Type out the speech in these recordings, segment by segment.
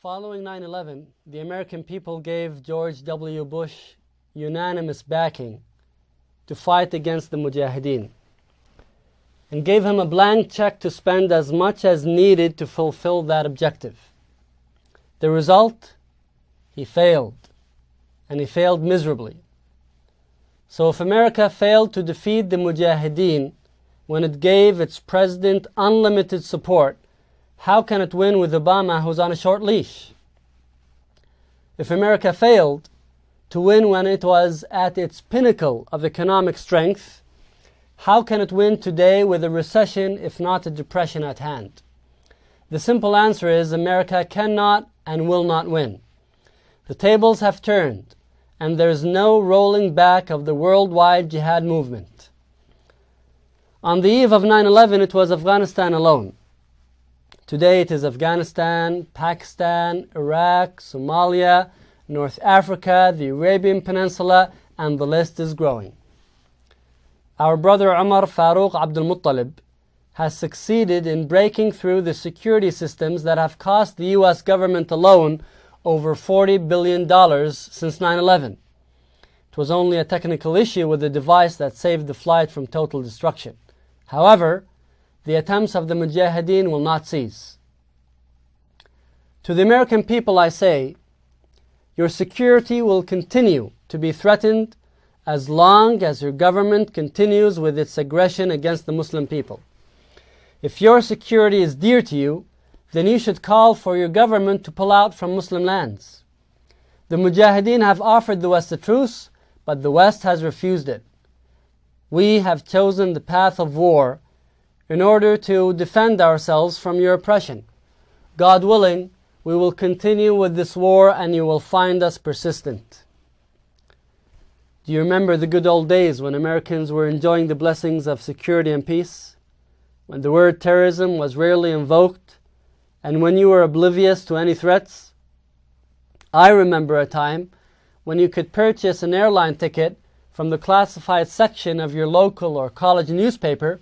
Following 9/11, the American people gave George W. Bush unanimous backing to fight against the Mujahideen and gave him a blank check to spend as much as needed to fulfill that objective. The result? He failed, and he failed miserably. So if America failed to defeat the Mujahideen when it gave its president unlimited support, how can it win with Obama, who's on a short leash? If America failed to win when it was at its pinnacle of economic strength, how can it win today with a recession, if not a depression at hand? The simple answer is America cannot and will not win. The tables have turned, and there's no rolling back of the worldwide jihad movement. On the eve of 9/11, it was Afghanistan alone. Today it is Afghanistan, Pakistan, Iraq, Somalia, North Africa, the Arabian Peninsula, and the list is growing. Our brother Umar Farouk Abdul Muttalib has succeeded in breaking through the security systems that have cost the US government alone over $40 billion since 9/11. It was only a technical issue with the device that saved the flight from total destruction. However, the attempts of the Mujahideen will not cease. To the American people I say, your security will continue to be threatened as long as your government continues with its aggression against the Muslim people. If your security is dear to you, then you should call for your government to pull out from Muslim lands. The Mujahideen have offered the West a truce, but the West has refused it. We have chosen the path of war in order to defend ourselves from your oppression. God willing, we will continue with this war and you will find us persistent. Do you remember the good old days when Americans were enjoying the blessings of security and peace? When the word terrorism was rarely invoked and when you were oblivious to any threats? I remember a time when you could purchase an airline ticket from the classified section of your local or college newspaper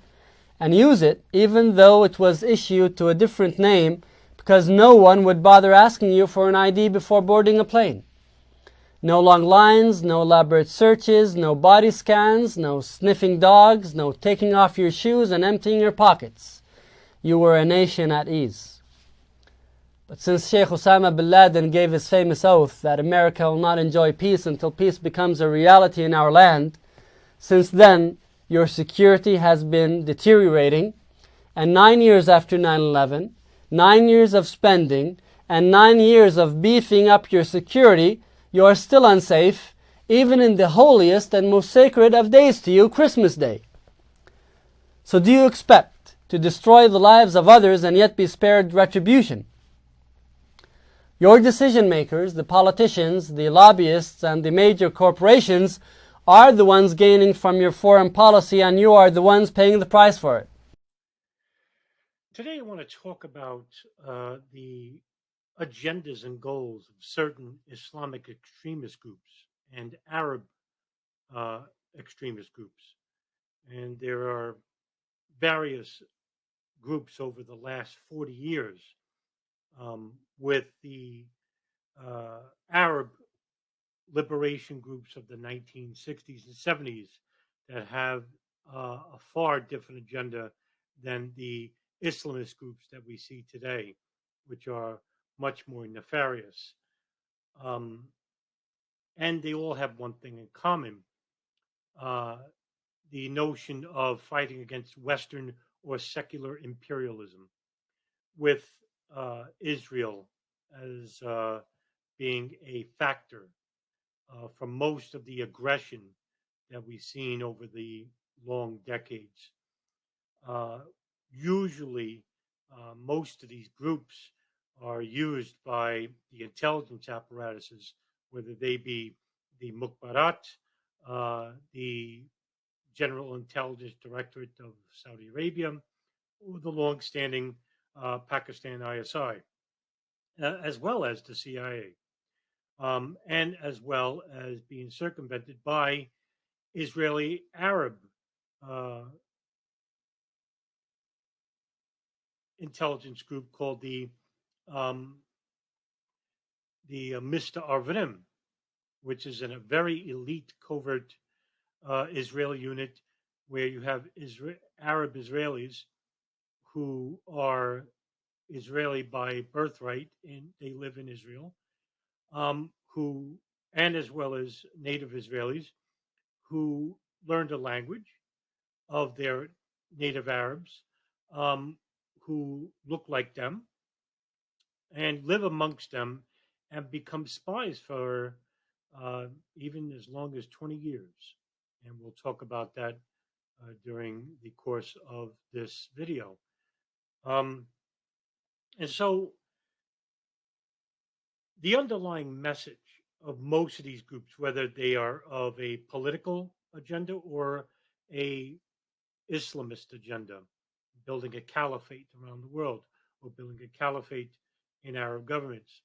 and use it even though it was issued to a different name because no one would bother asking you for an ID before boarding a plane. No long lines, no elaborate searches, no body scans, no sniffing dogs, no taking off your shoes and emptying your pockets. You were a nation at ease. But since Sheikh Osama bin Laden gave his famous oath that America will not enjoy peace until peace becomes a reality in our land, since then your security has been deteriorating, and 9 years after 9/11, 9 years of spending, and 9 years of beefing up your security, you are still unsafe, even in the holiest and most sacred of days to you, Christmas Day. So do you expect to destroy the lives of others and yet be spared retribution? Your decision makers, the politicians, the lobbyists, and the major corporations are the ones gaining from your foreign policy, and you are the ones paying the price for it. Today I want to talk about the agendas and goals of certain Islamic extremist groups and Arab extremist groups. And there are various groups over the last 40 years with the Arab liberation groups of the 1960s and 70s that have a far different agenda than the Islamist groups that we see today, which are much more nefarious. And they all have one thing in common, the notion of fighting against Western or secular imperialism, with Israel as being a factor for most of the aggression that we've seen over the long decades. Usually, most of these groups are used by the intelligence apparatuses, whether they be the Mukhabarat, the General Intelligence Directorate of Saudi Arabia, or the long-standing Pakistan ISI, as well as the CIA, and as well as being circumvented by Israeli Arab intelligence group called the the Mr. Arvrim, which is in a very elite covert Israeli unit where you have Arab Israelis who are Israeli by birthright and they live in Israel, who and as well as native Israelis who learned a language of their native Arabs, who look like them and live amongst them and become spies for even as long as 20 years. And we'll talk about that during the course of this video. And so the underlying message of most of these groups, whether they are of a political agenda or a Islamist agenda, building a caliphate around the world or building a caliphate in Arab governments,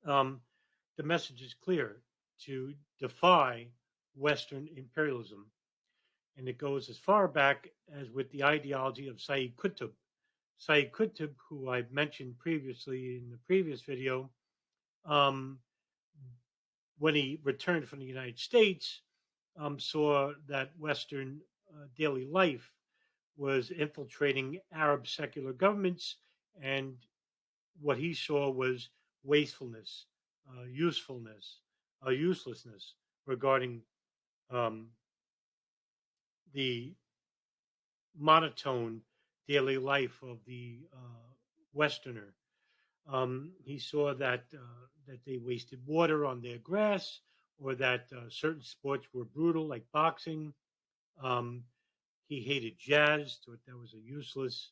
the message is clear: to defy Western imperialism. And it goes as far back as with the ideology of Sayyid Qutb. Sayyid Qutb, who I mentioned previously in the previous video, when he returned from the United States, saw that Western daily life was infiltrating Arab secular governments, and what he saw was wastefulness, uselessness regarding the monotone daily life of the Westerner. He saw that they wasted water on their grass, or that certain sports were brutal, like boxing. He hated jazz, thought that was a useless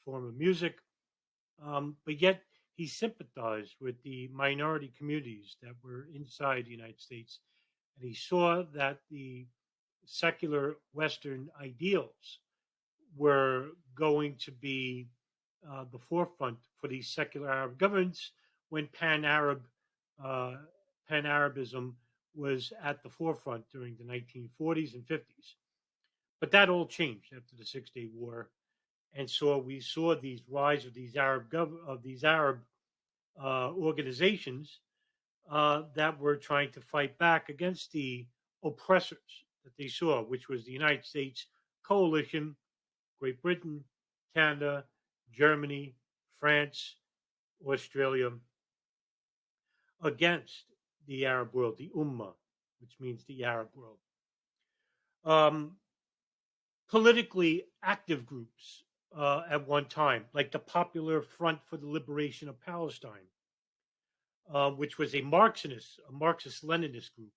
form of music. But yet he sympathized with the minority communities that were inside the United States. And he saw that the secular Western ideals were going to be the forefront for these secular Arab governments when Pan-Arabism was at the forefront during the 1940s and 50s. But that all changed after the Six-Day War, and so we saw these rise of these Arab organizations that were trying to fight back against the oppressors that they saw, which was the United States coalition, Great Britain, Canada, Germany, France, Australia, against the Arab world, the Ummah, which means the Arab world. Politically active groups at one time, like the Popular Front for the Liberation of Palestine, which was a Marxist-Leninist group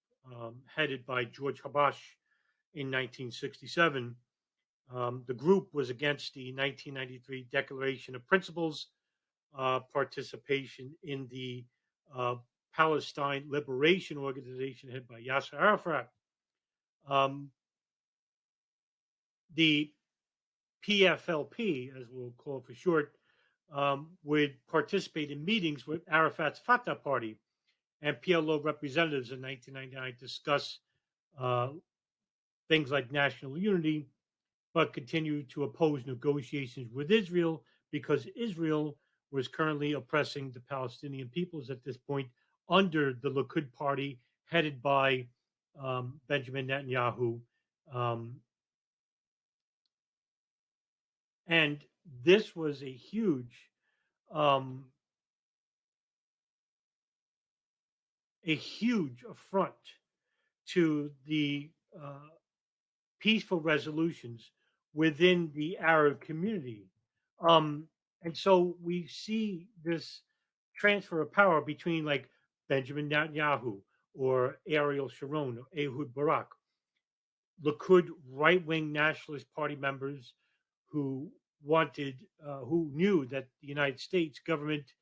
headed by George Habash in 1967. The group was against the 1993 Declaration of Principles, participation in the Palestine Liberation Organization headed by Yasser Arafat. The PFLP, as we'll call it for short, would participate in meetings with Arafat's Fatah party and PLO representatives in 1999 discuss things like national unity, but continue to oppose negotiations with Israel because Israel was currently oppressing the Palestinian peoples at this point under the Likud party headed by Benjamin Netanyahu. And this was a huge affront to the peaceful resolutions within the Arab community. And so we see this transfer of power between like Benjamin Netanyahu or Ariel Sharon or Ehud Barak, Likud right-wing nationalist party members who knew that the United States government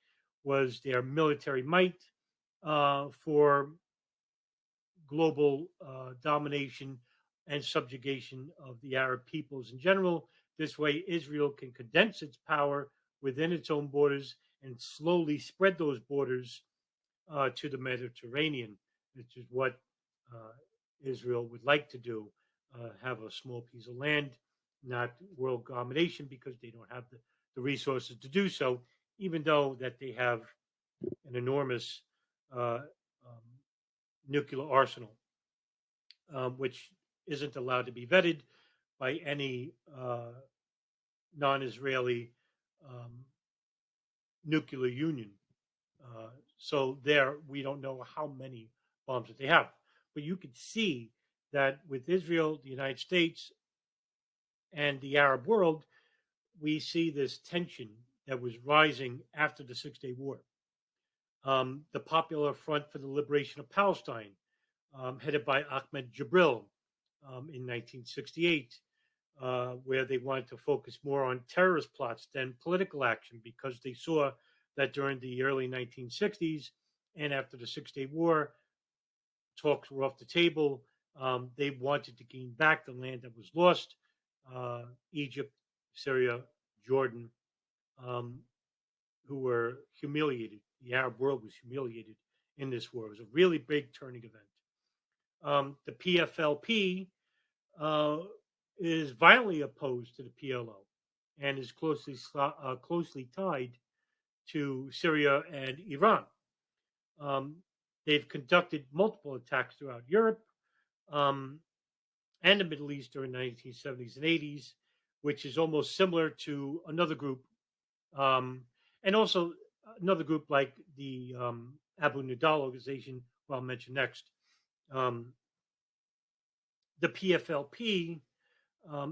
was their military might for global domination and subjugation of the Arab peoples in general. This way, Israel can condense its power within its own borders and slowly spread those borders to the Mediterranean, which is what Israel would like to do, have a small piece of land, not world domination, because they don't have the resources to do so, even though that they have an enormous nuclear arsenal, which isn't allowed to be vetted by any non-Israeli nuclear union. So there, we don't know how many bombs that they have. But you can see that with Israel, the United States, and the Arab world, we see this tension that was rising after the Six-Day War. The Popular Front for the Liberation of Palestine, headed by Ahmed Jibril in 1968, where they wanted to focus more on terrorist plots than political action because they saw that during the early 1960s and after the Six-Day War, talks were off the table. They wanted to gain back the land that was lost, Egypt, Syria, Jordan, who were humiliated. The Arab world was humiliated in this war. It was a really big turning event. The PFLP is violently opposed to the PLO and is closely tied to Syria and Iran. They've conducted multiple attacks throughout Europe and the Middle East during the 1970s and 80s, which is almost similar to another group, and also another group like the Abu Nidal organization, who I'll mention next. The PFLP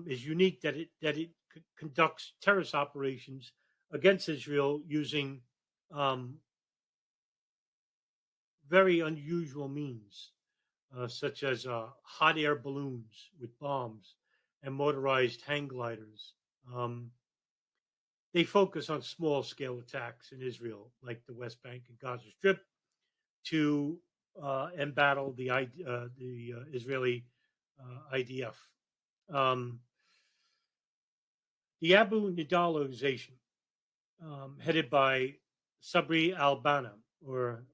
is unique that it conducts terrorist operations against Israel using very unusual means, such as hot air balloons with bombs and motorized hang gliders. They focus on small-scale attacks in Israel, like the West Bank and Gaza Strip, to embattle the Israeli IDF. The Abu Nidal organization, headed by Sabri al-Banna, or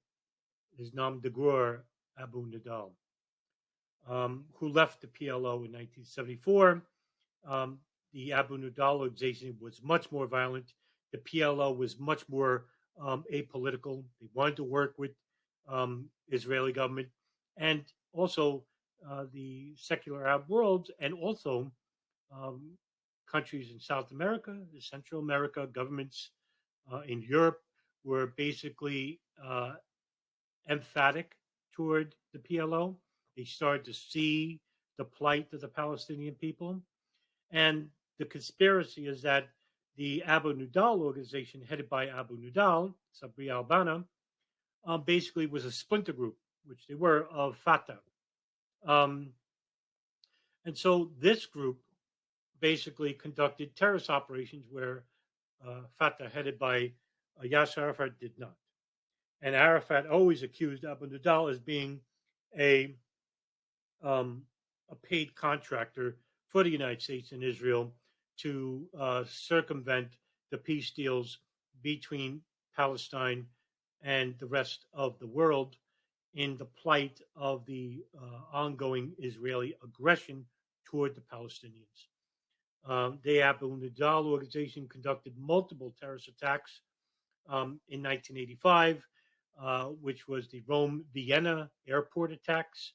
his nom de guerre, Abu Nidal, who left the PLO in 1974. The Abu Nidal organization was much more violent. The PLO was much more apolitical. They wanted to work with Israeli government and also the secular Arab world, and also countries in South America, Central America, governments in Europe were basically emphatic toward the PLO. They started to see the plight of the Palestinian people. And the conspiracy is that the Abu Nidal organization, headed by Abu Nidal, Sabri al-Banna, basically was a splinter group, which they were, of Fatah. And so this group basically conducted terrorist operations where Fatah, headed by Yasser Arafat, did not. And Arafat always accused Abu Nidal as being a paid contractor for the United States and Israel to circumvent the peace deals between Palestine and the rest of the world in the plight of the ongoing Israeli aggression toward the Palestinians. The Abu Nidal organization conducted multiple terrorist attacks in 1985, which was the Rome-Vienna airport attacks,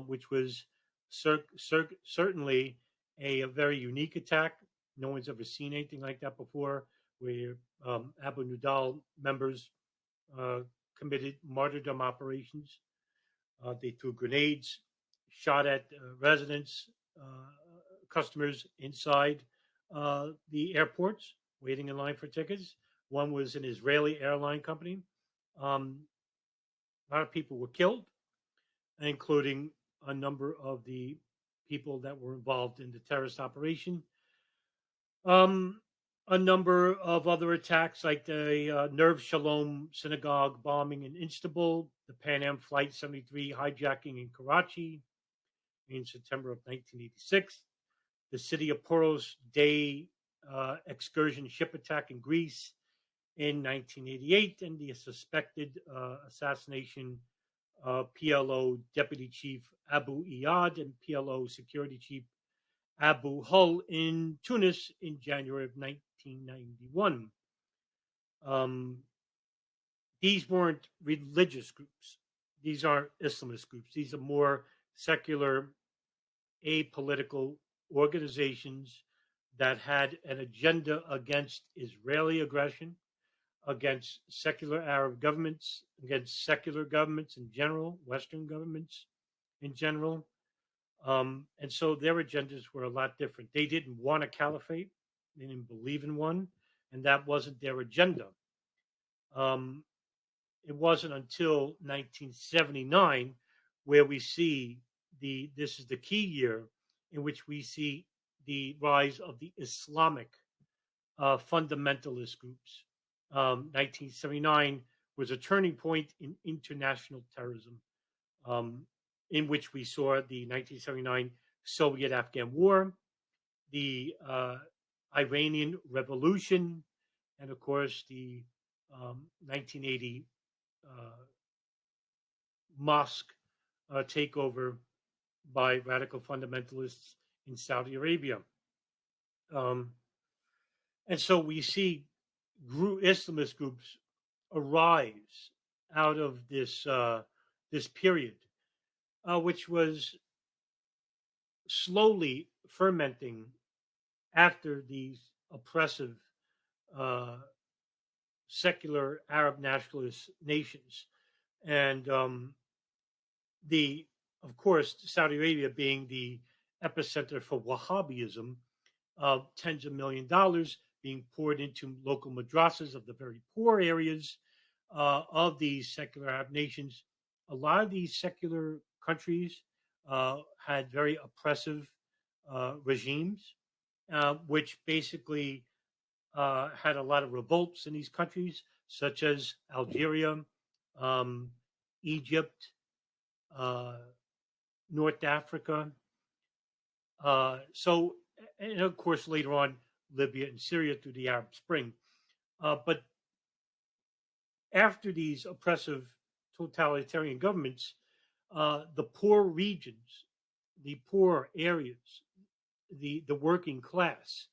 which was certainly a very unique attack. No one's ever seen anything like that before, where Abu Nidal members committed martyrdom operations. They threw grenades, shot at residents, customers inside the airports, waiting in line for tickets. One was an Israeli airline company. A lot of people were killed, including a number of the people that were involved in the terrorist operation. A number of other attacks, like the Nerv Shalom synagogue bombing in Istanbul, the Pan Am Flight 73 hijacking in Karachi in September of 1986, the City of Poros Day excursion ship attack in Greece in 1988, and the suspected assassination of PLO Deputy Chief Abu Iyad and PLO Security Chief Abu Hul in Tunis in January of 1991. these weren't religious groups. These aren't Islamist groups. These are more secular, apolitical organizations that had an agenda against Israeli aggression, against secular Arab governments, against secular governments in general, Western governments in general. And so their agendas were a lot different. They didn't want a caliphate, they didn't believe in one, and that wasn't their agenda. It wasn't until 1979 where we see this is the key year in which we see the rise of the Islamic fundamentalist groups. 1979 was a turning point in international terrorism, in which we saw the 1979 Soviet-Afghan War, the Iranian Revolution, and of course the 1980 mosque takeover by radical fundamentalists in Saudi Arabia. And so we see Islamist groups arise out of this period, which was slowly fermenting after these oppressive secular Arab nationalist nations. And of course, Saudi Arabia being the epicenter for Wahhabism, tens of $millions being poured into local madrasas of the very poor areas of these secular Arab nations. A lot of these secular countries had very oppressive regimes, which basically had a lot of revolts in these countries, such as Algeria, Egypt, North Africa. So, and of course, later on, Libya and Syria through the Arab Spring. But after these oppressive totalitarian governments, the poor regions, the poor areas, the working class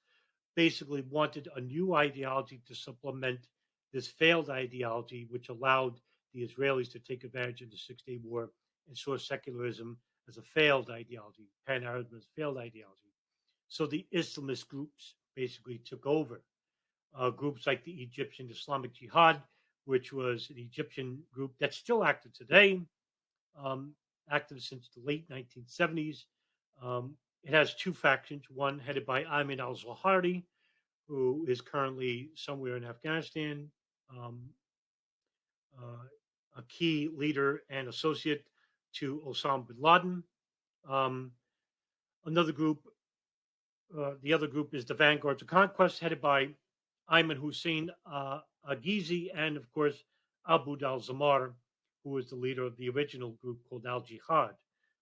basically wanted a new ideology to supplement this failed ideology, which allowed the Israelis to take advantage of the Six-Day War and saw secularism as a failed ideology, pan-Arabism as a failed ideology. So the Islamist groups basically took over. Groups like the Egyptian Islamic Jihad, which was an Egyptian group that's still active today, active since the late 1970s. It has two factions, one headed by Ayman al-Zawahiri, who is currently somewhere in Afghanistan, a key leader and associate to Osama bin Laden. Another group, the other group is the Vanguard to Conquest, headed by Ayman Hussein Aghizi, and of course, Abu al-Zamar, who was the leader of the original group called Al-Jihad,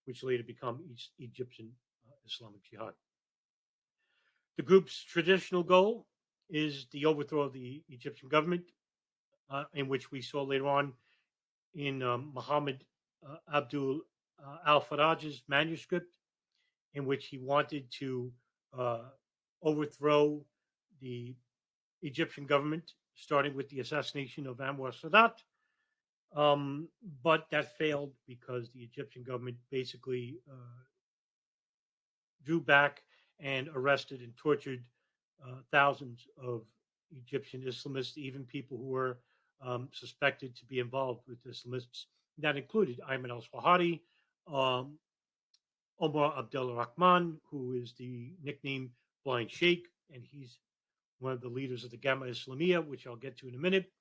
which later became Egyptian Islamic Jihad. The group's traditional goal is the overthrow of the Egyptian government, in which we saw later on in Muhammad Abdul al-Faraj's manuscript, in which he wanted to overthrow the Egyptian government, starting with the assassination of Anwar Sadat. But that failed because the Egyptian government basically drew back and arrested and tortured thousands of Egyptian Islamists, even people who were suspected to be involved with Islamists. That included Ayman al-Zawahiri, Omar Abdul Rahman, who is the nickname Blind Sheikh, and he's one of the leaders of the Gamma Islamiyah, which I'll get to in a minute.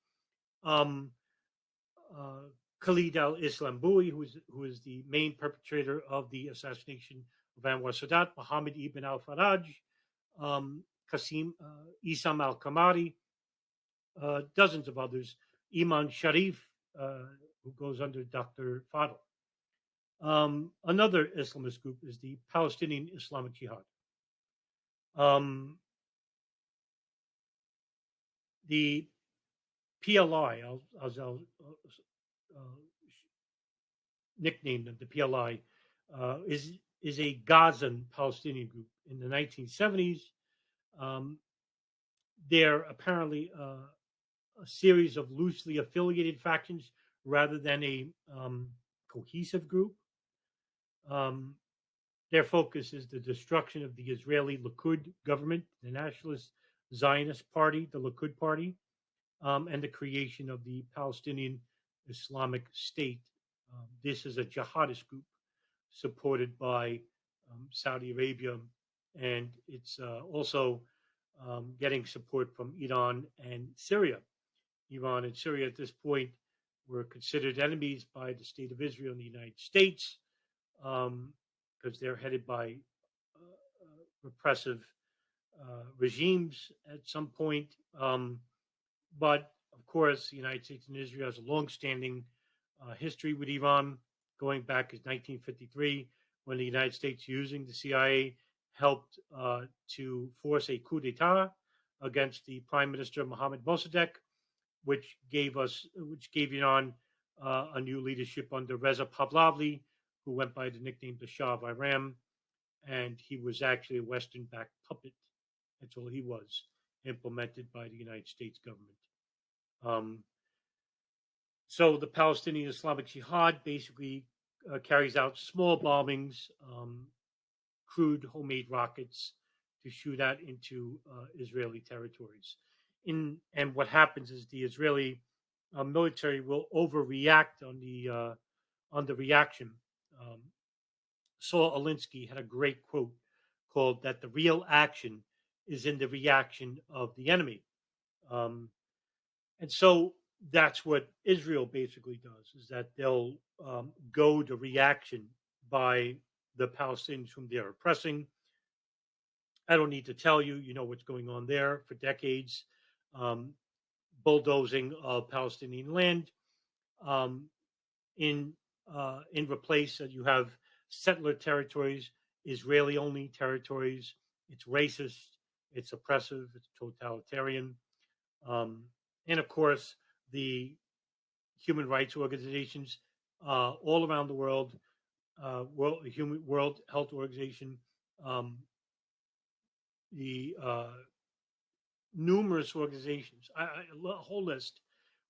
Khalid al-Islamboui, who is the main perpetrator of the assassination of Anwar Sadat, Muhammad ibn al-Faraj, Qasim Isam al-Kamari, dozens of others, Iman Sharif, who goes under Dr. Fadl. Another Islamist group is the Palestinian Islamic Jihad. The PLI, I'll nickname them the PLI, is a Gazan Palestinian group. In the 1970s, they're apparently series of loosely affiliated factions rather than a cohesive group. Their focus is the destruction of the Israeli Likud government, the Nationalist Zionist Party, the Likud Party, and the creation of the Palestinian Islamic State. This is a jihadist group supported by Saudi Arabia, and it's also getting support from Iran and Syria. Iran and Syria at this point were considered enemies by the State of Israel and the United States because they're headed by repressive regimes at some point. But of course, the United States and Israel has a long-standing history with Iran, going back as 1953, when the United States, using the CIA, helped to force a coup d'état against the Prime Minister Mohammad Mossadegh, which gave Iran a new leadership under Reza Pahlavi, who went by the nickname the Shah of Iran, and he was actually a Western-backed puppet. That's all he was, implemented by the United States government. So the Palestinian Islamic Jihad basically carries out small bombings, crude homemade rockets to shoot at into Israeli territories. And what happens is the Israeli military will overreact on the reaction. Saul Alinsky had a great quote called that the real action is in the reaction of the enemy. And so that's what Israel basically does, is that they'll go to reaction by the Palestinians whom they're oppressing. I don't need to tell you, you know what's going on there for decades. Bulldozing of Palestinian land. In replace, you have settler territories, Israeli-only territories. It's racist, it's oppressive, it's totalitarian. And of course, the human rights organizations all around the world, World Health Organization, the numerous organizations, a whole list,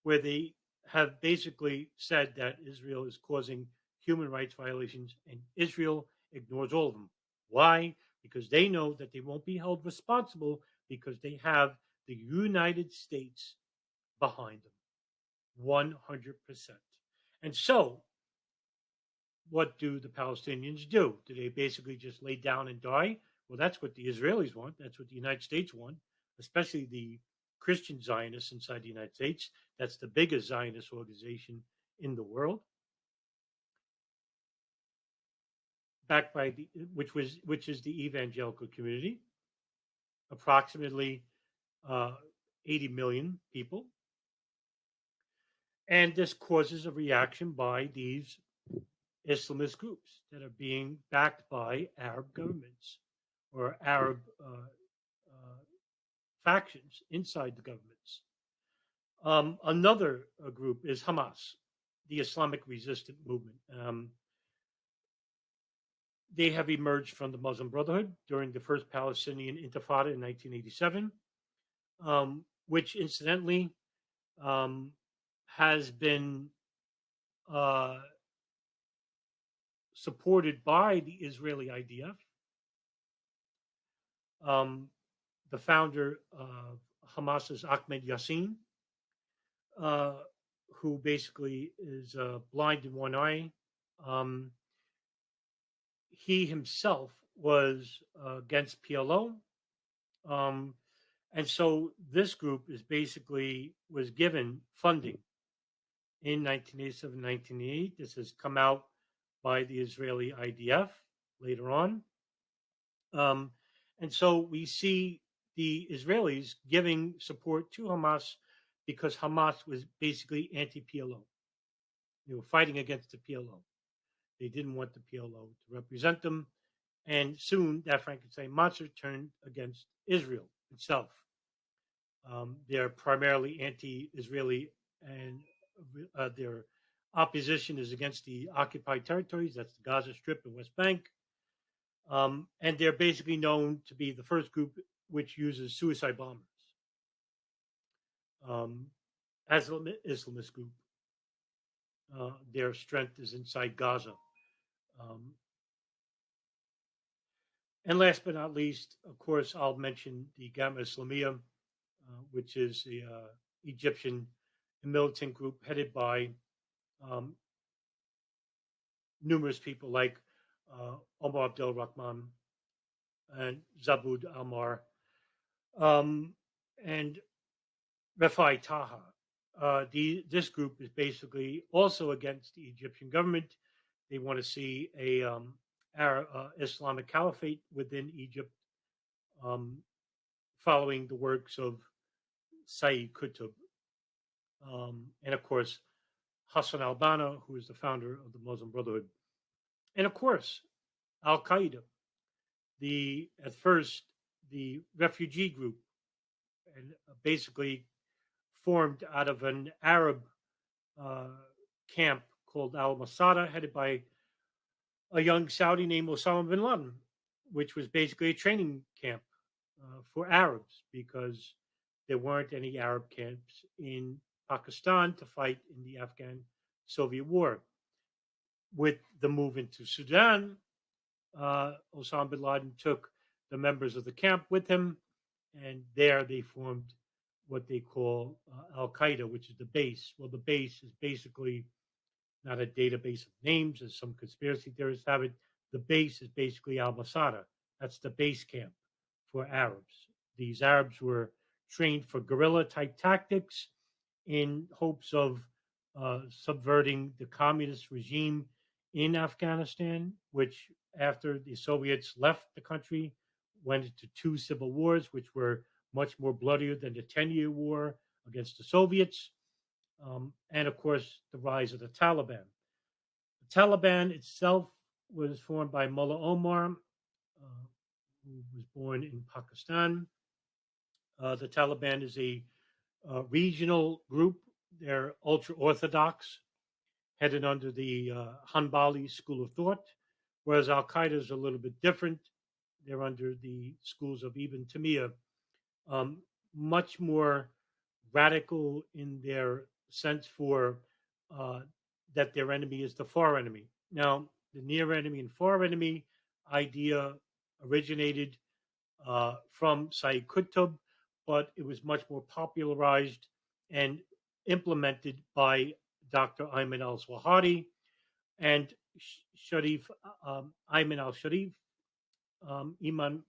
where they have basically said that Israel is causing human rights violations, and Israel ignores all of them. Why? Because they know that they won't be held responsible because they have the United States behind them, 100%. And so, what do the Palestinians do? Do they basically just lay down and die? Well, that's what the Israelis want. That's what the United States want, especially the Christian Zionists inside the United States. That's the biggest Zionist organization in the world, backed by which is the evangelical community, approximately 80 million people, and this causes a reaction by these Islamist groups that are being backed by Arab governments or Arab factions inside the governments. Another group is Hamas, the Islamic resistance movement. They have emerged from the Muslim Brotherhood during the first Palestinian Intifada in 1987, which incidentally has been supported by the Israeli IDF. The founder of Hamas is Ahmed Yassin, who basically is blind in one eye. He himself was against PLO. And so this group was given funding in 1987, 1988. This has come out by the Israeli IDF later on. And so we see the Israelis giving support to Hamas because Hamas was basically anti-PLO. They were fighting against the PLO. They didn't want the PLO to represent them. And soon that Frankenstein monster turned against Israel itself. They're primarily anti-Israeli, and their opposition is against the occupied territories. That's the Gaza Strip and West Bank. And they're basically known to be the first group which uses suicide bombers. Islamist group. Their strength is inside Gaza. And last but not least, of course, I'll mention the Gamma Islamiyah, which is the Egyptian militant group headed by numerous people like Omar Abdel Rahman and Zabud Amar and Refai Taha. This group is basically also against the Egyptian government. They want to see a Islamic caliphate within Egypt, following the works of Sayyid Qutb. And of course, Hassan al-Banna, who is the founder of the Muslim Brotherhood. And of course, Al-Qaeda, at first, the refugee group, and basically formed out of an Arab camp called Al-Masada, headed by a young Saudi named Osama bin Laden, which was basically a training camp for Arabs, because there weren't any Arab camps in Pakistan to fight in the Afghan-Soviet War. With the move into Sudan, Osama bin Laden took the members of the camp with him, and there they formed what they call Al-Qaeda, which is the base. Well, the base is basically not a database of names, as some conspiracy theorists have it. The base is basically Al-Masada. That's the base camp for Arabs. These Arabs were trained for guerrilla-type tactics in hopes of subverting the communist regime in Afghanistan, which, after the Soviets left the country, went into 2 civil wars, which were much more bloodier than the 10-year war against the Soviets. And of course, the rise of the Taliban. The Taliban itself was formed by Mullah Omar, who was born in Pakistan. The Taliban is a regional group. They're ultra-orthodox, headed under the Hanbali school of thought, whereas Al-Qaeda is a little bit different. They're under the schools of Ibn Taymiyyah, much more radical in their sense for that their enemy is the far enemy. Now, the near enemy and far enemy idea originated from Sayyid Qutb, but it was much more popularized and implemented by Dr. Ayman al-Zawahiri and Sharif Ayman al-Sharif, Iman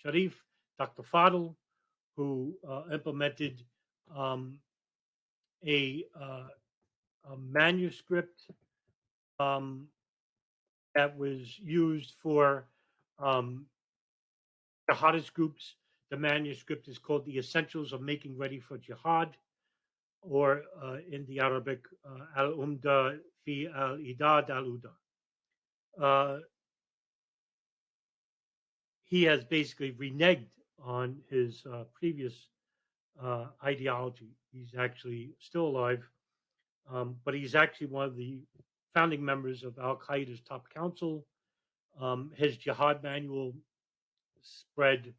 Sharif, Dr. Fadl, who implemented a manuscript that was used for jihadist groups. The manuscript is called The Essentials of Making Ready for Jihad, or in the Arabic, Al-Umda fi al-Idad al-Uda. He has basically reneged on his previous ideology. He's actually still alive, but he's actually one of the founding members of Al-Qaeda's top council. His jihad manual spread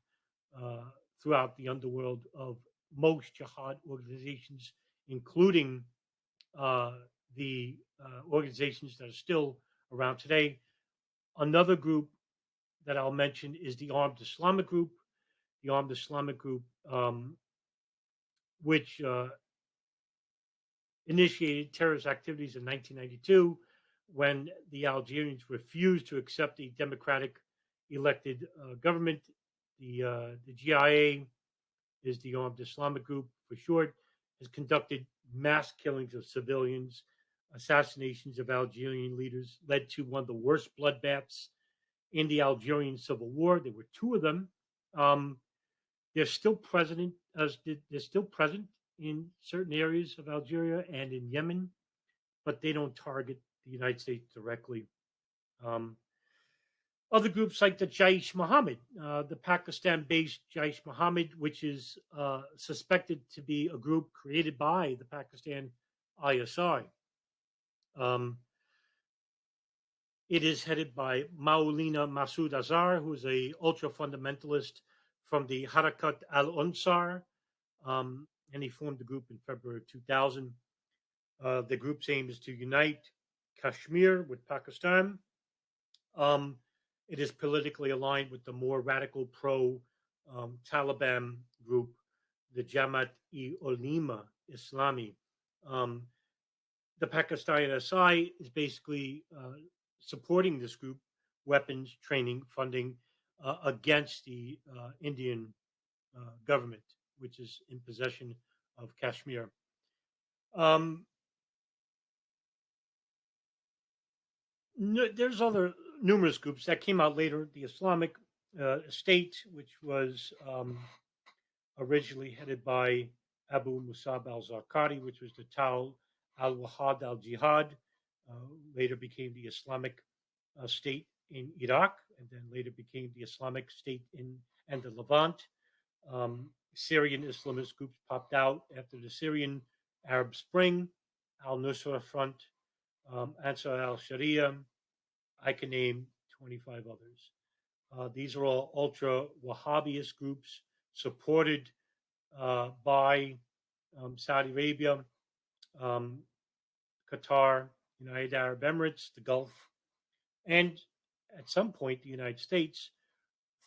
throughout the underworld of most jihad organizations, including the organizations that are still around today. Another group that I'll mention is the Armed Islamic Group. The Armed Islamic Group, which initiated terrorist activities in 1992 when the Algerians refused to accept a democratic elected government. The GIA is the Armed Islamic Group for short, has conducted mass killings of civilians, assassinations of Algerian leaders, led to one of the worst bloodbaths in the Algerian Civil War. There were 2 of them. They're still present in certain areas of Algeria and in Yemen, but they don't target the United States directly. Other groups like the Jaysh-e-Muhammad, the Pakistan-based Jaysh-e-Muhammad, which is suspected to be a group created by the Pakistan ISI. It is headed by Maulana Masood Azhar, who is an ultra-fundamentalist from the Harakat al-Ansar. and he formed the group in February of 2000. The group's aim is to unite Kashmir with Pakistan. It is politically aligned with the more radical pro-Taliban group, the Jamaat-e-Ulema Islami. The Pakistani SI is basically supporting this group, weapons, training, funding, against the Indian government, which is in possession of Kashmir. There's other numerous groups that came out later. The Islamic State, which was originally headed by Abu Musab al-Zarqadi, which was the Tal al-Wahad al-Jihad, later became the Islamic State in Iraq, and then later became the Islamic State and the Levant. Syrian Islamist groups popped out after the Syrian Arab Spring, al-Nusra Front, Ansar al-Sharia. I can name 25 others. These are all ultra-Wahhabist groups supported by Saudi Arabia, Qatar, United Arab Emirates, the Gulf, and at some point the United States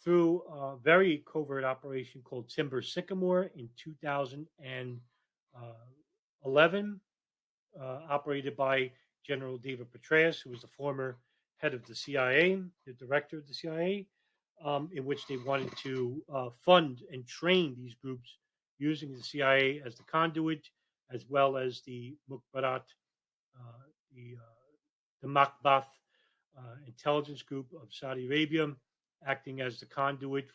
through a very covert operation called Timber Sycamore in 2011, operated by General David Petraeus, who was the former head of the CIA, the director of the CIA, in which they wanted to fund and train these groups using the CIA as the conduit, as well as the Mukhbarat, the Makbath intelligence group of Saudi Arabia, acting as the conduit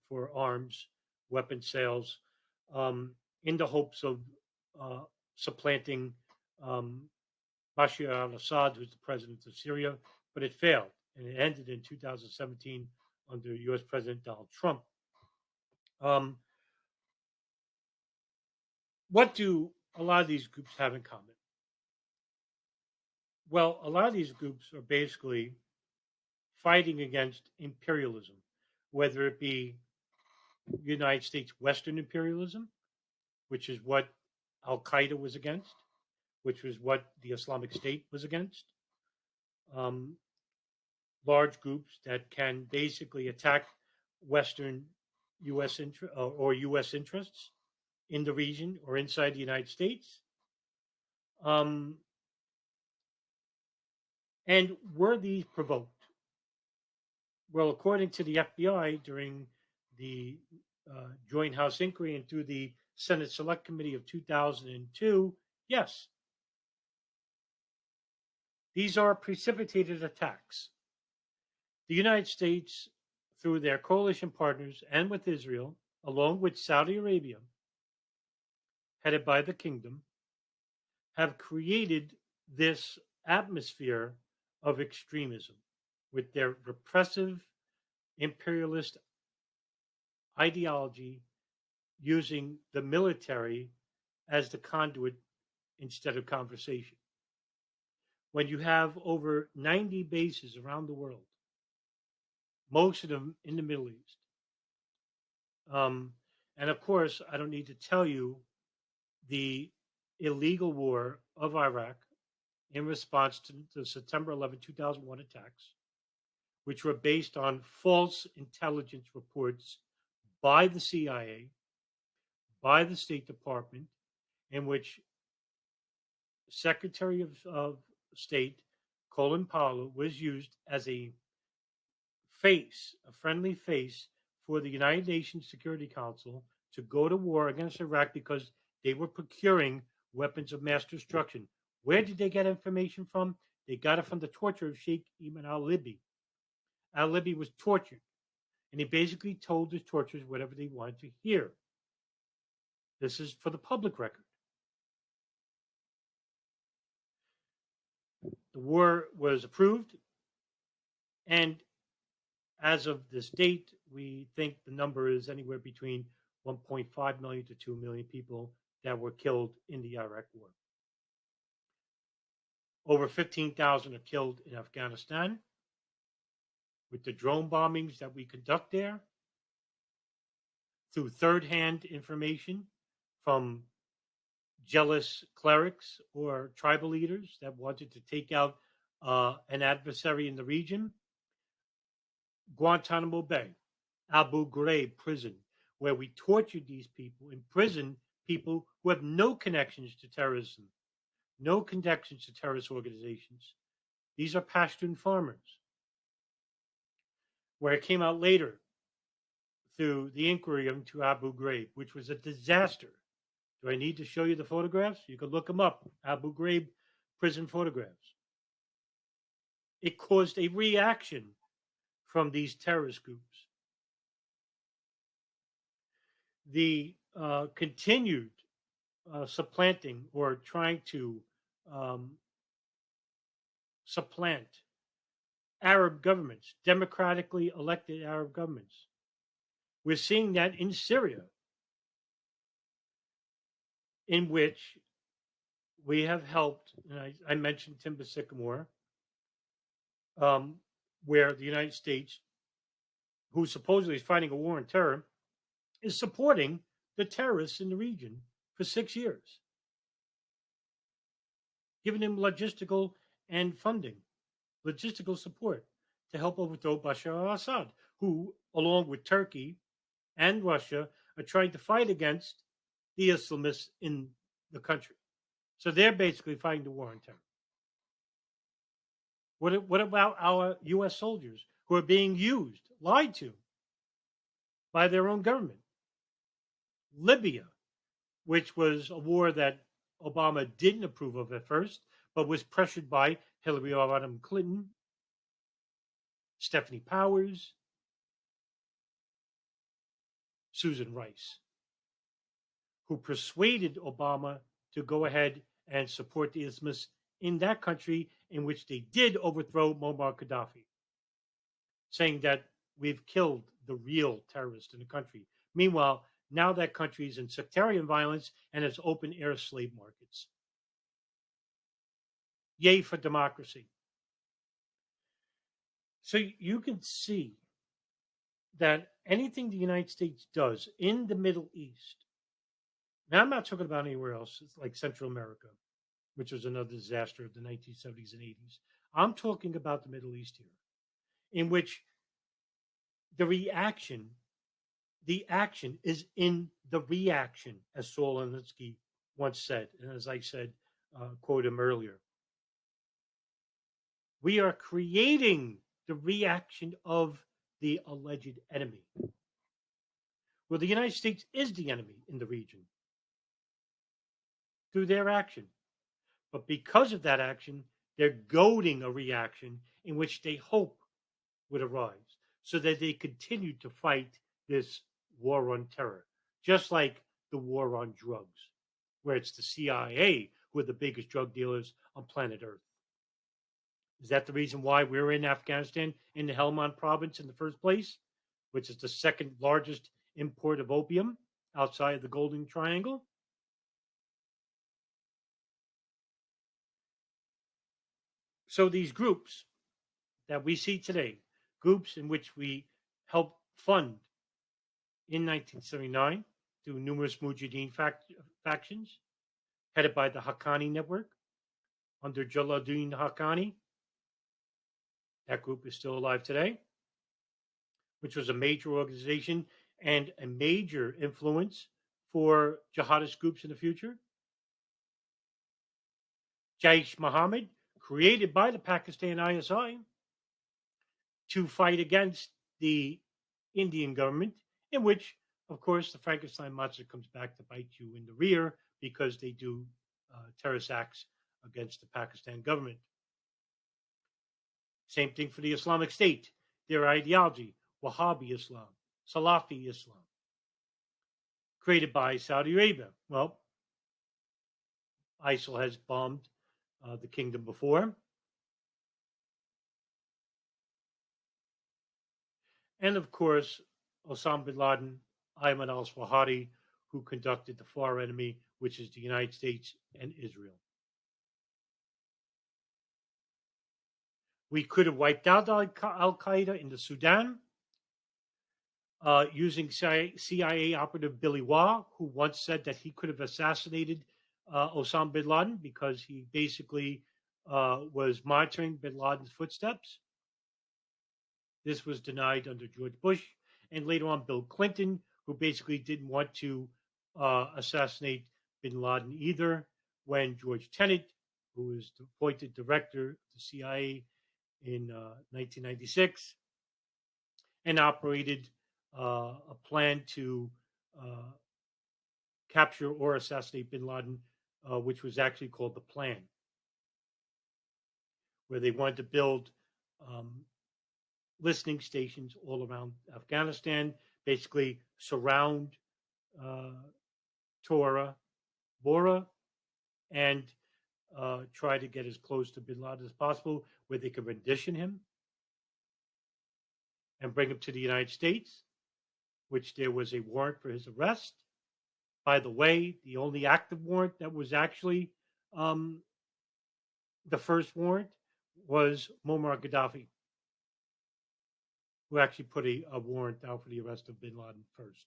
for arms, weapon sales, in the hopes of supplanting Bashar al-Assad, who's the president of Syria, but it failed, and it ended in 2017 under U.S. President Donald Trump. What do a lot of these groups have in common? Well, a lot of these groups are basically fighting against imperialism, whether it be United States Western imperialism, which is what Al-Qaeda was against, which was what the Islamic State was against. Large groups that can basically attack Western U.S. or U.S. interests in the region or inside the United States. And were these provoked? Well, according to the FBI, during the Joint House Inquiry and through the Senate Select Committee of 2002, yes. These are precipitated attacks. The United States, through their coalition partners and with Israel, along with Saudi Arabia, headed by the kingdom, have created this atmosphere of extremism with their repressive imperialist ideology, using the military as the conduit instead of conversation. When you have over 90 bases around the world, most of them in the Middle East, and of course, I don't need to tell you the illegal war of Iraq in response to the September 11, 2001 attacks, which were based on false intelligence reports by the CIA, by the State Department, in which Secretary of State Colin Powell was used as a face, a friendly face for the United Nations Security Council to go to war against Iraq because they were procuring weapons of mass destruction. Where did they get information from? They got it from the torture of Sheikh Ayman al-Libi. Al-Libi was tortured, and he basically told his torturers whatever they wanted to hear. This is for the public record. The war was approved, and as of this date, we think the number is anywhere between 1.5 million to 2 million people that were killed in the Iraq war. Over 15,000 are killed in Afghanistan with the drone bombings that we conduct there through third-hand information from jealous clerics or tribal leaders that wanted to take out an adversary in the region. Guantanamo Bay, Abu Ghraib prison, where we tortured these people, imprisoned people who have no connections to terrorism, no connections to terrorist organizations. These are Pashtun farmers. Where it came out later through the inquiry into Abu Ghraib, which was a disaster. Do I need to show you the photographs? You can look them up, Abu Ghraib prison photographs. It caused a reaction from these terrorist groups. The continued supplanting or trying to supplant Arab governments, democratically elected Arab governments. We're seeing that in Syria, in which we have helped, and I mentioned Timber Sycamore, where the United States, who supposedly is fighting a war on terror, is supporting the terrorists in the region for 6 years, giving them logistical and funding, logistical support to help overthrow Bashar al-Assad, who, along with Turkey and Russia, are trying to fight against the Islamists in the country. So they're basically fighting the war on terror. What about our U.S. soldiers who are being used, lied to by their own government? Libya, which was a war that Obama didn't approve of at first, but was pressured by Hillary Rodham Clinton, Stephanie Powers, Susan Rice, who persuaded Obama to go ahead and support the Islamists in that country, in which they did overthrow Muammar Gaddafi, saying that we've killed the real terrorist in the country. Meanwhile, now that country is in sectarian violence and has open air slave markets. Yay for democracy. So you can see that anything the United States does in the Middle East, now I'm not talking about anywhere else, it's like Central America, which was another disaster of the 1970s and 80s. I'm talking about the Middle East here, in which the action is in the reaction, as Saul Alinsky once said, and as I said, quote him earlier. We are creating the reaction of the alleged enemy. Well, the United States is the enemy in the region through their action. But because of that action, they're goading a reaction in which they hope would arise so that they continue to fight this war on terror, just like the war on drugs, where it's the CIA who are the biggest drug dealers on planet Earth. Is that the reason why we're in Afghanistan, in the Helmand province in the first place, which is the second largest import of opium outside of the Golden Triangle? So these groups that we see today, groups in which we helped fund in 1979 through numerous Mujahideen factions, headed by the Haqqani Network under Jalaluddin Haqqani. That group is still alive today, which was a major organization and a major influence for jihadist groups in the future. Jaysh-e-Muhammad, created by the Pakistan ISI to fight against the Indian government, in which, of course, the Frankenstein monster comes back to bite you in the rear because they do terrorist acts against the Pakistan government. Same thing for the Islamic State. Their ideology, Wahhabi Islam, Salafi Islam, created by Saudi Arabia. Well, ISIL has bombed the kingdom before. And of course, Osama bin Laden, Ayman al-Zawahiri, who conducted the far enemy, which is the United States and Israel. We could have wiped out Al-Qaeda in the Sudan. using CIA operative Billy Waugh, who once said that he could have assassinated Osama bin Laden because he basically was monitoring bin Laden's footsteps. This was denied under George Bush, and later on Bill Clinton, who basically didn't want to assassinate bin Laden either, when George Tenet, who was appointed director of the CIA in 1996 and operated a plan to capture or assassinate bin Laden, which was actually called the Plan, where they wanted to build listening stations all around Afghanistan, basically surround Tora Bora and try to get as close to bin Laden as possible, where they could rendition him and bring him to the United States, which there was a warrant for his arrest. By the way, the only active warrant that was actually the first warrant was Muammar Gaddafi, who actually put a warrant out for the arrest of bin Laden first,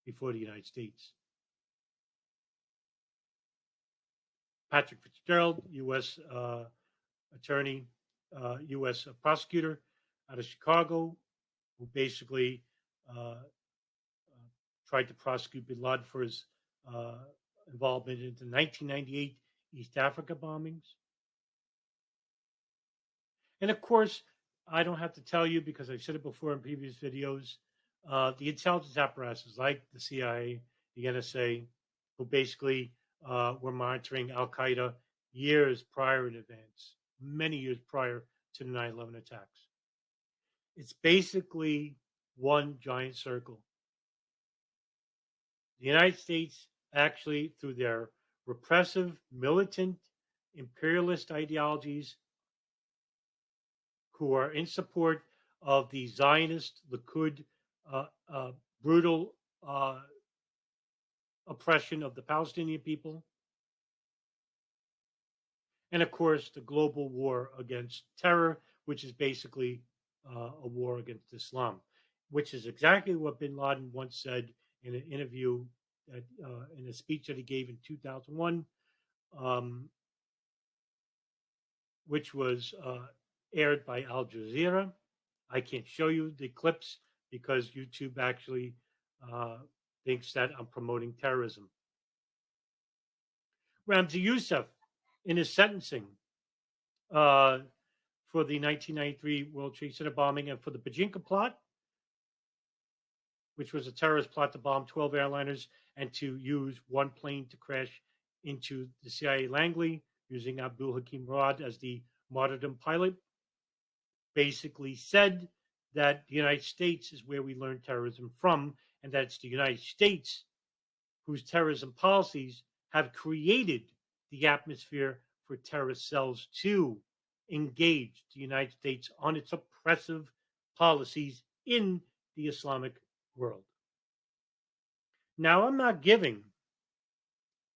before the United States. Patrick Fitzgerald, U.S. attorney, U.S. prosecutor out of Chicago, who basically tried to prosecute bin Laden for his involvement in the 1998 East Africa bombings. And of course, I don't have to tell you, because I've said it before in previous videos, the intelligence apparatuses like the CIA, the NSA, who basically were monitoring Al-Qaeda years prior in advance, many years prior to the 9/11 attacks. It's basically one giant circle. The United States actually, through their repressive, militant, imperialist ideologies, who are in support of the Zionist, Likud, brutal oppression of the Palestinian people, and of course the global war against terror, which is basically a war against Islam, which is exactly what bin Laden once said in an interview, in a speech that he gave in 2001, which was aired by Al Jazeera. I can't show you the clips because YouTube actually thinks that I'm promoting terrorism. Ramzi Youssef, in his sentencing for the 1993 World Trade Center bombing and for the Pachinko plot, which was a terrorist plot to bomb 12 airliners and to use one plane to crash into the CIA Langley, using Abdul Hakim Murad as the martyrdom pilot, basically said that the United States is where we learn terrorism from, and that it's the United States whose terrorism policies have created the atmosphere for terrorist cells to engage the United States on its oppressive policies in the Islamic world. Now, I'm not giving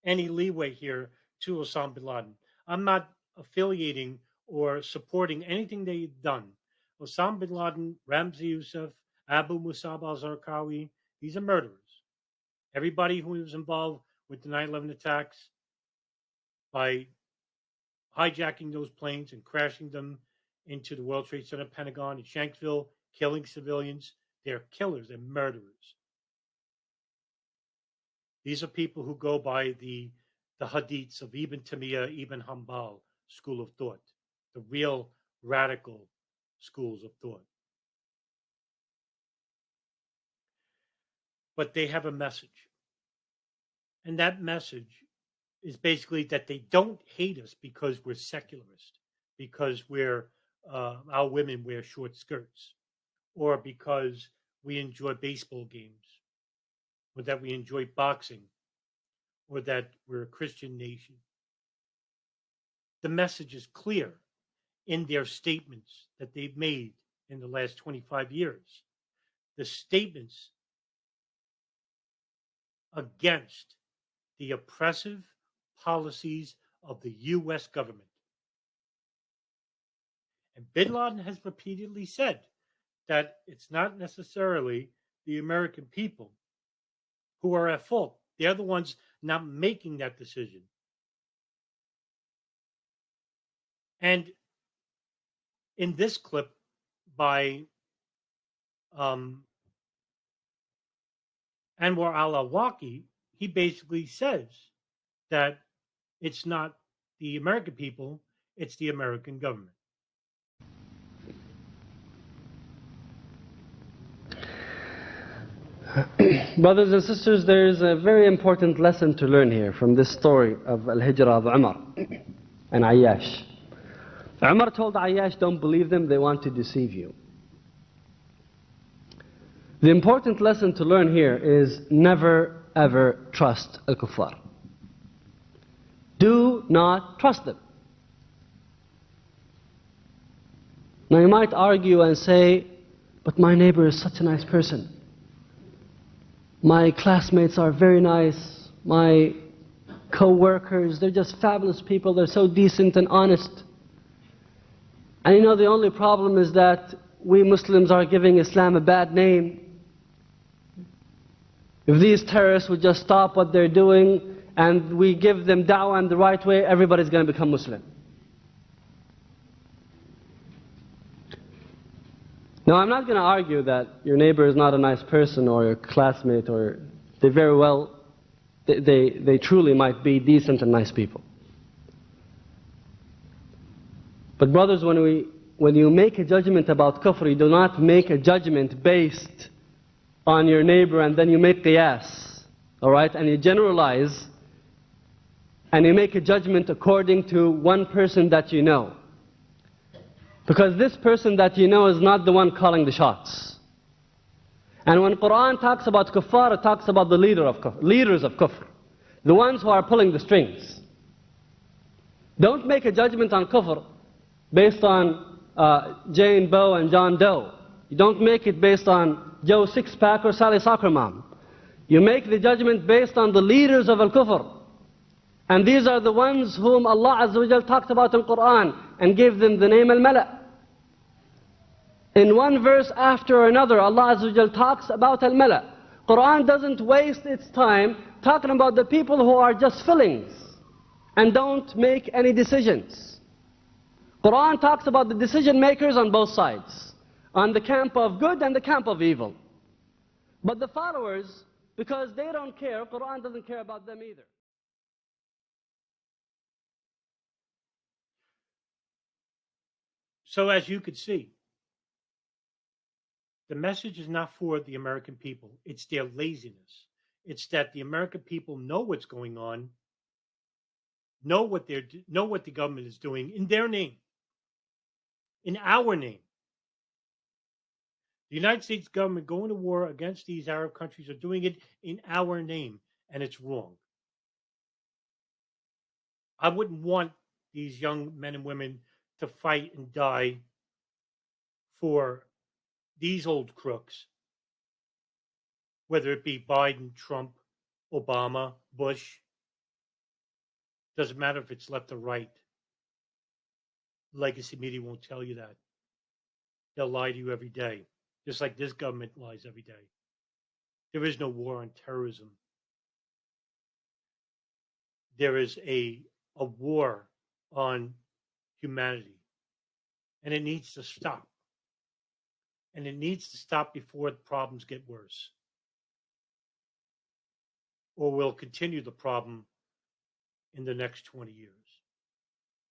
any leeway here to Osama bin Laden. I'm not affiliating or supporting anything they've done. Osama bin Laden, Ramzi Youssef, Abu Musab al-Zarqawi, these are murderers. Everybody who was involved with the 9/11 attacks, by hijacking those planes and crashing them into the World Trade Center, Pentagon, and Shanksville, killing civilians, they're killers, they're murderers. These are people who go by the hadiths of Ibn Taymiyyah, Ibn Hanbal school of thought, the real radical schools of thought. But they have a message. And that message is basically that they don't hate us because we're secularist, because our women wear short skirts, or because we enjoy baseball games, or that we enjoy boxing, or that we're a Christian nation. The message is clear in their statements that they've made in the last 25 years. The statements against the oppressive policies of the U.S. government. And bin Laden has repeatedly said that it's not necessarily the American people who are at fault. They're the ones not making that decision. And in this clip by Anwar al-Awlaki, he basically says that it's not the American people, it's the American government. Brothers and sisters, there is a very important lesson to learn here from this story of Al-Hijrah of Umar and Ayyash. Umar told Ayyash, don't believe them, they want to deceive you. The important lesson to learn here is never ever trust al-kuffar. Do not trust them. Now you might argue and say, but my neighbor is such a nice person. My classmates are very nice. My co-workers, they're just fabulous people. They're so decent and honest. And you know, the only problem is that we Muslims are giving Islam a bad name. If these terrorists would just stop what they're doing and we give them da'wah in the right way, everybody's going to become Muslim. Now, I'm not going to argue that your neighbor is not a nice person or your classmate, or they very well, they truly might be decent and nice people. But brothers, when you make a judgment about kufr, you do not make a judgment based on your neighbor and then you make qiyas, alright, and you generalize and you make a judgment according to one person that you know. Because this person that you know is not the one calling the shots. And when Quran talks about kuffar, it talks about the leaders of kufr, the ones who are pulling the strings. Don't make a judgment on kufr based on Jane Doe and John Doe. You don't make it based on Joe Sixpack or Sally Soccer Mom. You make the judgment based on the leaders of al-kufr. And these are the ones whom Allah Azza wa Jal talked about in Quran and gave them the name al-Mala. In one verse after another, Allah Azza wa Jal talks about al-Mala. Quran doesn't waste its time talking about the people who are just fillings and don't make any decisions. Quran talks about the decision makers on both sides, on the camp of good and the camp of evil. But the followers, because they don't care, Quran doesn't care about them either. So as you could see, the message is not for the American people. It's their laziness. It's that the American people know what's going on, know what the government is doing in their name, in our name. The United States government going to war against these Arab countries are doing it in our name, and it's wrong. I wouldn't want these young men and women to fight and die for these old crooks, whether it be Biden, Trump, Obama, Bush. Doesn't matter if it's left or right. Legacy media won't tell you that. They'll lie to you every day, just like this government lies every day. There is no war on terrorism. There is a war on humanity, and it needs to stop. And it needs to stop before the problems get worse, or we'll continue the problem in the next 20 years.